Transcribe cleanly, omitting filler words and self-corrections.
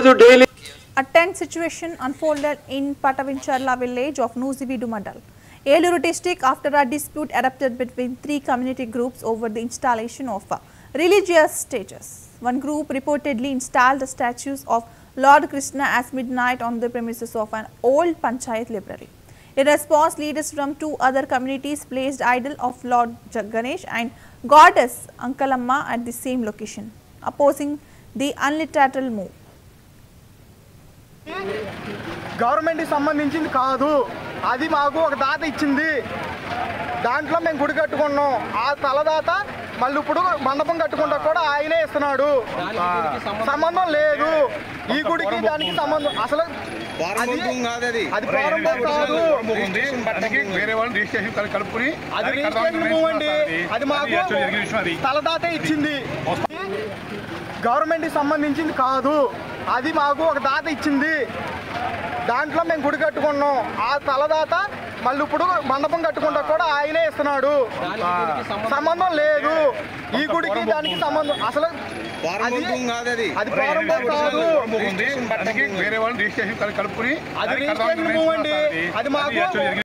A tense situation unfolded in Patavincharla village of Nuzividu Mandal, Eluru district after a dispute erupted between three community groups over the installation of religious statues. One group reportedly installed the statues of Lord Krishna at midnight on the premises of an old Panchayat library. In response, leaders from two other communities placed idol of Lord Ganesh and goddess Ankalamma at the same location, opposing the unilateral move. Government కి సంబంధించింది కాదు, అది మాకు ఒక దాత ఇచ్చింది. దాంట్లో మేము గుడి కట్టుకున్నాం. ఆ తలదాత మళ్ళీ ఇప్పుడు మండపం కట్టుకుంటా కూడా ఆయనే ఇస్తున్నాడు. సంబంధం లేదు ఈ గుడికి దానికి సంబంధం. అసలు అది ప్రారంభం కాదు, వేరే వాళ్ళు రిజిస్ట్రేషన్ కలుపుకుని అది రిజిస్ట్రేషన్ మూవ్ అండి. అది మాకు తలదాతే ఇచ్చింది. గవర్నమెంట్ కి సంబంధించింది కాదు, అది మాకు ఒక దాత ఇచ్చింది. దాంట్లో మేము గుడి కట్టుకున్నాం. ఆ తలదాత మళ్ళీ ఇప్పుడు మండపం కట్టుకుంటా కూడా ఆయనే ఇస్తున్నాడు. సంబంధం లేదు ఈ గుడికి దానికి సంబంధం. అసలు అది ప్రారంభం కాదు, వేరే వాళ్ళు రిజిస్ట్రేషన్ కలుపుకుని అది రిజిస్ట్రేషన్ మూవ్ అండి. అది మాకు